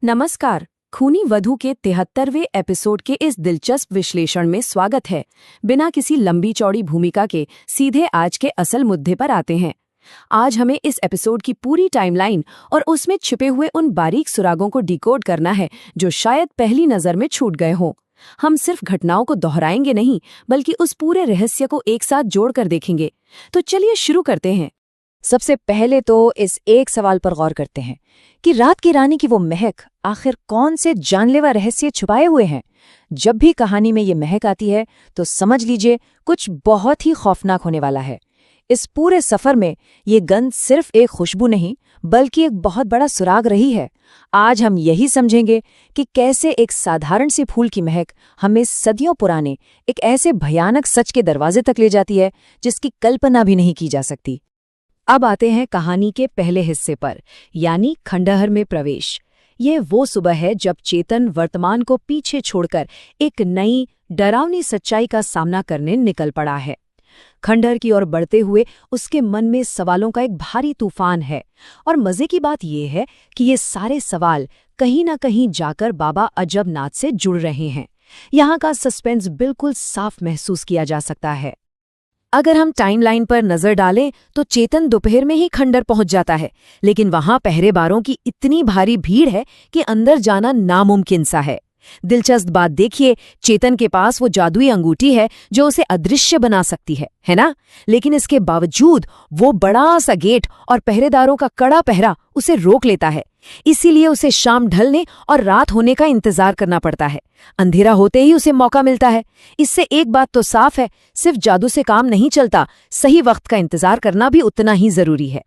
नमस्कार। खूनी वधू के 73वें एपिसोड के इस दिलचस्प विश्लेषण में स्वागत है। बिना किसी लंबी चौड़ी भूमिका के सीधे आज के असल मुद्दे पर आते हैं। आज हमें इस एपिसोड की पूरी टाइमलाइन और उसमें छिपे हुए उन बारीक सुरागों को डिकोड करना है जो शायद पहली नजर में छूट गए हों। हम सिर्फ घटनाओं को दोहराएंगे नहीं, बल्कि उस पूरे रहस्य को एक साथ जोड़कर देखेंगे। तो चलिए शुरू करते हैं। सबसे पहले तो इस एक सवाल पर गौर करते हैं कि रात की रानी की वो महक आखिर कौन से जानलेवा रहस्य छुपाए हुए हैं। जब भी कहानी में ये महक आती है तो समझ लीजिए कुछ बहुत ही खौफनाक होने वाला है। इस पूरे सफर में ये गंध सिर्फ एक खुशबू नहीं, बल्कि एक बहुत बड़ा सुराग रही है। आज हम यही समझेंगे कि कैसे एक साधारण सी फूल की महक हमें सदियों पुराने एक ऐसे भयानक सच के दरवाजे तक ले जाती है जिसकी कल्पना भी नहीं की जा सकती। अब आते हैं कहानी के पहले हिस्से पर, यानी खंडहर में प्रवेश। ये वो सुबह है जब चेतन वर्तमान को पीछे छोड़कर एक नई डरावनी सच्चाई का सामना करने निकल पड़ा है। खंडहर की ओर बढ़ते हुए उसके मन में सवालों का एक भारी तूफान है, और मजे की बात यह है कि ये सारे सवाल कहीं न कहीं जाकर बाबा अजबनाथ से जुड़ रहे हैं। यहाँ का सस्पेंस बिल्कुल साफ महसूस किया जा सकता है। अगर हम टाइमलाइन पर नजर डालें तो चेतन दोपहर में ही खंडहर पहुंच जाता है, लेकिन वहां पहरेदारों की इतनी भारी भीड़ है कि अंदर जाना नामुमकिन सा है। दिलचस्प बात देखिए, चेतन के पास वो जादुई अंगूठी है जो उसे अदृश्य बना सकती है ना? लेकिन इसके बावजूद वो बड़ा सा गेट और पहरेदारों का कड़ा पहरा उसे रोक लेता है। इसीलिए उसे शाम ढलने और रात होने का इंतजार करना पड़ता है। अंधेरा होते ही उसे मौका मिलता है। इससे एक बात तो साफ है, सिर्फ जादू से काम नहीं चलता, सही वक्त का इंतजार करना भी उतना ही जरूरी है।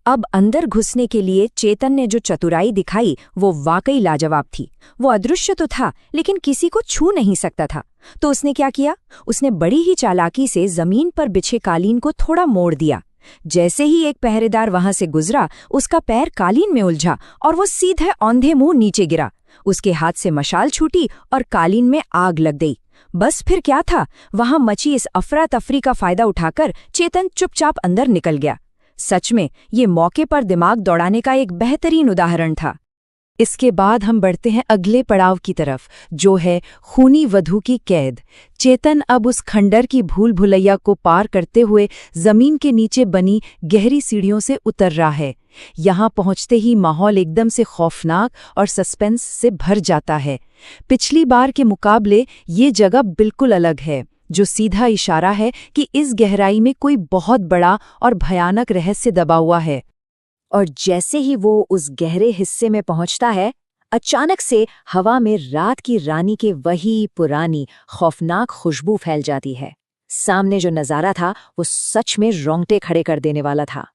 अब अंदर घुसने के लिए चेतन ने जो चतुराई दिखाई वो वाकई लाजवाब थी। वो अदृश्य तो था, लेकिन किसी को छू नहीं सकता था। तो उसने क्या किया? उसने बड़ी ही चालाकी से जमीन पर बिछे कालीन को थोड़ा मोड़ दिया। जैसे ही एक पहरेदार वहां से गुजरा, उसका पैर कालीन में उलझा और वो सीधे औंधे मुंह नीचे गिरा। उसके हाथ से मशाल छूटी और कालीन में आग लग गई। बस फिर क्या था, वहां मची इस अफरा तफरी का फायदा उठाकर चेतन चुपचाप अंदर निकल गया। सच में ये मौके पर दिमाग दौड़ाने का एक बेहतरीन उदाहरण था। इसके बाद हम बढ़ते हैं अगले पड़ाव की तरफ, जो है खूनी वधू की कैद। चेतन अब उस खंडर की भूल भुलैया को पार करते हुए जमीन के नीचे बनी गहरी सीढ़ियों से उतर रहा है। यहाँ पहुँचते ही माहौल एकदम से खौफनाक और सस्पेंस से भर जाता है। पिछली बार के मुकाबले ये जगह बिल्कुल अलग है, जो सीधा इशारा है कि इस गहराई में कोई बहुत बड़ा और भयानक रहस्य दबा हुआ है। और जैसे ही वो उस गहरे हिस्से में पहुंचता है, अचानक से हवा में रात की रानी के वही पुरानी खौफनाक खुशबू फैल जाती है। सामने जो नजारा था वो सच में रोंगटे खड़े कर देने वाला था।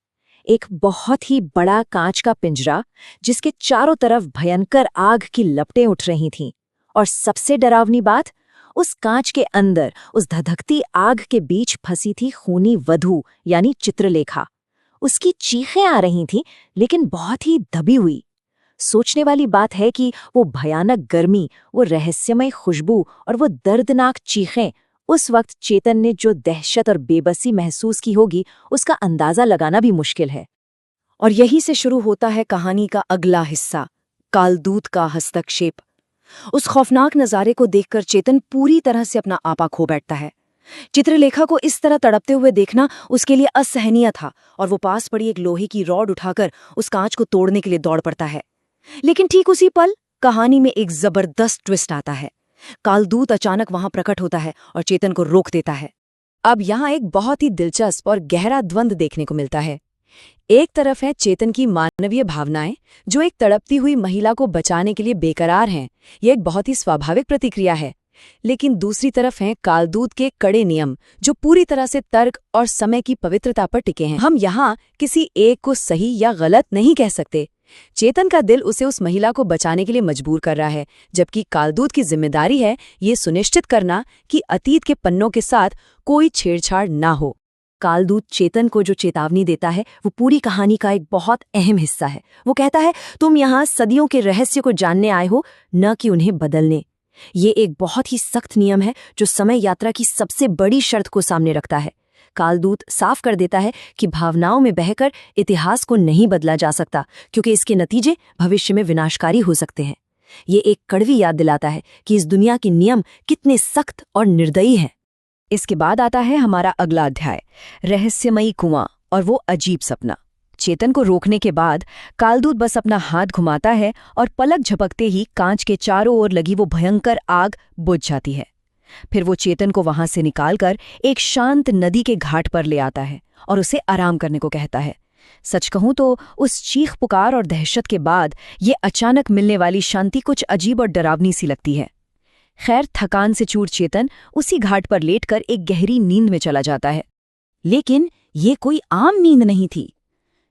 एक बहुत ही बड़ा कांच का पिंजरा जिसके चारों तरफ भयंकर आग की लपटें उठ रही थीं। और सबसे डरावनी बात, उस कांच के अंदर उस धधकती आग के बीच फंसी थी खूनी वधू यानी चित्रलेखा। उसकी चीखें आ रही थीं, लेकिन बहुत ही दबी हुई। सोचने वाली बात है कि वो भयानक गर्मी, वो रहस्यमय खुशबू और वो दर्दनाक चीखें, उस वक्त चेतन ने जो दहशत और बेबसी महसूस की होगी, उसका अंदाजा लगाना भी मुश्किल है। और यहीं से शुरू होता है कहानी का अगला हिस्सा, कालदूत का हस्तक्षेप। उस खौफनाक नज़ारे को देखकर चेतन पूरी तरह से अपना आपा खो बैठता है। चित्रलेखा को इस तरह तड़पते हुए देखना उसके लिए असहनीय था, और वो पास पड़ी एक लोहे की रॉड उठाकर उस कांच को तोड़ने के लिए दौड़ पड़ता है। लेकिन ठीक उसी पल कहानी में एक जबरदस्त ट्विस्ट आता है। कालदूत अचानक वहां प्रकट होता है और चेतन को रोक देता है। अब यहाँ एक बहुत ही दिलचस्प और गहरा द्वंद्व देखने को मिलता है। एक तरफ है चेतन की मानवीय भावनाएं, जो एक तड़पती हुई महिला को बचाने के लिए बेकरार हैं। ये एक बहुत ही स्वाभाविक प्रतिक्रिया है। लेकिन दूसरी तरफ हैं कालदूत के कड़े नियम, जो पूरी तरह से तर्क और समय की पवित्रता पर टिके हैं। हम यहाँ किसी एक को सही या गलत नहीं कह सकते। चेतन का दिल उसे उस महिला को बचाने के लिए मजबूर कर रहा है, जबकि कालदूत की जिम्मेदारी है ये सुनिश्चित करना कि अतीत के पन्नों के साथ कोई छेड़छाड़ ना हो। कालदूत चेतन को जो चेतावनी देता है वो पूरी कहानी का एक बहुत अहम हिस्सा है। वो कहता है, तुम यहाँ सदियों के रहस्य को जानने आए हो, न कि उन्हें बदलने। ये एक बहुत ही सख्त नियम है जो समय यात्रा की सबसे बड़ी शर्त को सामने रखता है। कालदूत साफ कर देता है कि भावनाओं में बहकर इतिहास को नहीं बदला जा सकता, क्योंकि इसके नतीजे भविष्य में विनाशकारी हो सकते हैं। ये एक कड़वी याद दिलाता है कि इस दुनिया के नियम कितने सख्त और निर्दयी हैं। इसके बाद आता है हमारा अगला अध्याय, रहस्यमयी कुआं और वो अजीब सपना। चेतन को रोकने के बाद कालदूत बस अपना हाथ घुमाता है और पलक झपकते ही कांच के चारों ओर लगी वो भयंकर आग बुझ जाती है। फिर वो चेतन को वहां से निकालकर एक शांत नदी के घाट पर ले आता है और उसे आराम करने को कहता है। सच कहूं तो उस चीख पुकार और दहशत के बाद ये अचानक मिलने वाली शांति कुछ अजीब और डरावनी सी लगती है। खैर, थकान से चूर चेतन उसी घाट पर लेटकर एक गहरी नींद में चला जाता है। लेकिन ये कोई आम नींद नहीं थी।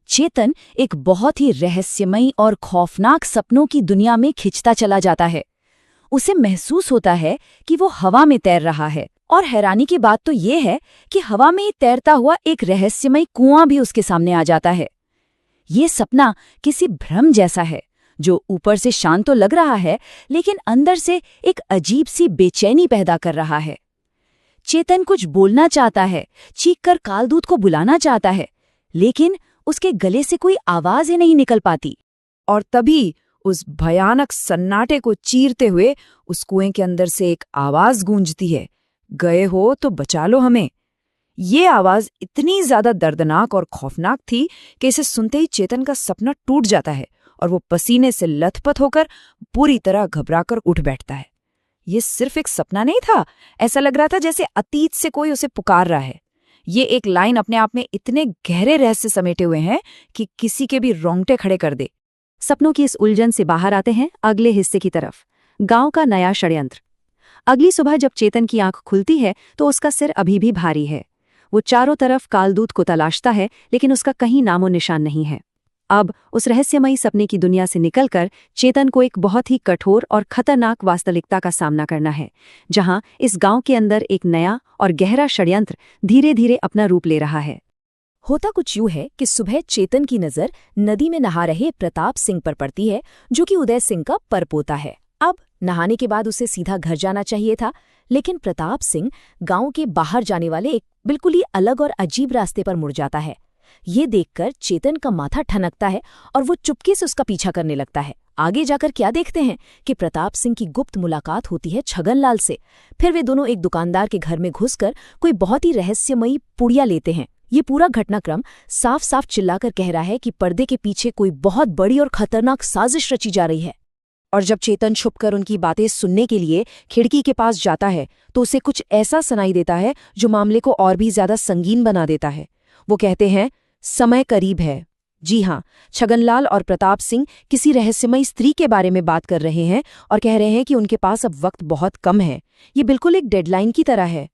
चेतन एक बहुत ही रहस्यमयी और खौफनाक सपनों की दुनिया में खिंचता चला जाता है। उसे महसूस होता है कि वो हवा में तैर रहा है, और हैरानी की बात तो ये है कि हवा में ही तैरता हुआ एक रहस्यमयी कुआं भी उसके सामने आ जाता है। ये सपना किसी भ्रम जैसा है, जो ऊपर से शांत तो लग रहा है, लेकिन अंदर से एक अजीब सी बेचैनी पैदा कर रहा है। चेतन कुछ बोलना चाहता है, चीखकर कालदूत को बुलाना चाहता है, लेकिन उसके गले से कोई आवाज ही नहीं निकल पाती। और तभी उस भयानक सन्नाटे को चीरते हुए उस कुएं के अंदर से एक आवाज गूंजती है, गए हो तो बचा लो हमें। ये आवाज इतनी ज्यादा दर्दनाक और खौफनाक थी कि इसे सुनते ही चेतन का सपना टूट जाता है और वो पसीने से लथपथ होकर पूरी तरह घबराकर उठ बैठता है। ये सिर्फ एक सपना नहीं था, ऐसा लग रहा था जैसे अतीत से कोई उसे पुकार रहा है। ये एक लाइन अपने आप में इतने गहरे रहस्य समेटे हुए हैं कि किसी के भी रोंगटे खड़े कर दे। सपनों की इस उलझन से बाहर आते हैं अगले हिस्से की तरफ, गांव का नया षड्यंत्र। अगली सुबह जब चेतन की आंख खुलती है तो उसका सिर अभी भी भारी है। वो चारों तरफ कालदूत को तलाशता है, लेकिन उसका कहीं नामो निशान नहीं है। अब उस रहस्यमयी सपने की दुनिया से निकलकर चेतन को एक बहुत ही कठोर और खतरनाक वास्तविकता का सामना करना है, जहां इस गांव के अंदर एक नया और गहरा षड्यंत्र धीरे धीरे अपना रूप ले रहा है। होता कुछ यूं है कि सुबह चेतन की नजर नदी में नहा रहे प्रताप सिंह पर पड़ती है, जो कि उदय सिंह का परपोता है। अब नहाने के बाद उसे सीधा घर जाना चाहिए था, लेकिन प्रताप सिंह गांव के बाहर जाने वाले एक बिल्कुल ही अलग और अजीब रास्ते पर मुड़ जाता है। ये देखकर चेतन का माथा ठनकता है और वो चुपके से उसका पीछा करने लगता है। आगे जाकर क्या देखते हैं कि प्रताप सिंह की गुप्त मुलाकात होती है छगनलाल से। फिर वे दोनों एक दुकानदार के घर में घुसकर कोई बहुत ही रहस्यमयी पुड़िया लेते हैं। ये पूरा घटनाक्रम साफ साफ चिल्लाकर कह रहा है कि पर्दे के पीछे कोई बहुत बड़ी और खतरनाक साजिश रची जा रही है। और जब चेतन छुपकर उनकी बातें सुनने के लिए खिड़की के पास जाता है तो उसे कुछ ऐसा सुनाई देता है जो मामले को और भी ज्यादा संगीन बना देता है। वो कहते हैं, समय करीब है। जी हाँ, छगनलाल और प्रताप सिंह किसी रहस्यमयी स्त्री के बारे में बात कर रहे हैं और कह रहे हैं कि उनके पास अब वक्त बहुत कम है। ये बिल्कुल एक डेडलाइन की तरह है।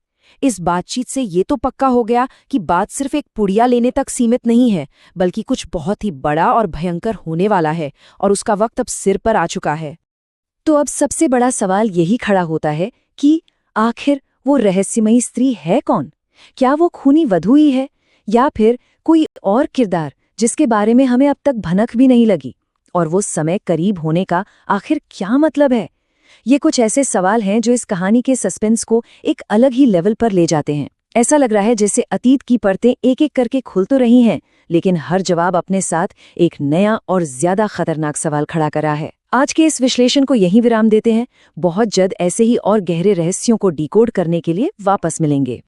इस बातचीत से ये तो पक्का हो गया कि बात सिर्फ एक पुड़िया लेने तक सीमित नहीं है, बल्कि कुछ बहुत ही बड़ा और भयंकर होने वाला है, और उसका वक्त अब सिर पर आ चुका है। तो अब सबसे बड़ा सवाल यही खड़ा होता है कि आखिर वो रहस्यमयी स्त्री है कौन? क्या वो खूनी वधू ही है, या फिर कोई और किरदार जिसके बारे में हमें अब तक भनक भी नहीं लगी? और वो समय करीब होने का आखिर क्या मतलब है? ये कुछ ऐसे सवाल हैं जो इस कहानी के सस्पेंस को एक अलग ही लेवल पर ले जाते हैं। ऐसा लग रहा है जैसे अतीत की परतें एक एक करके खुल तो रही हैं, लेकिन हर जवाब अपने साथ एक नया और ज्यादा खतरनाक सवाल खड़ा करा है। आज के इस विश्लेषण को यहीं विराम देते हैं। बहुत जल्द ऐसे ही और गहरे रहस्यों को डिकोड करने के लिए वापस मिलेंगे।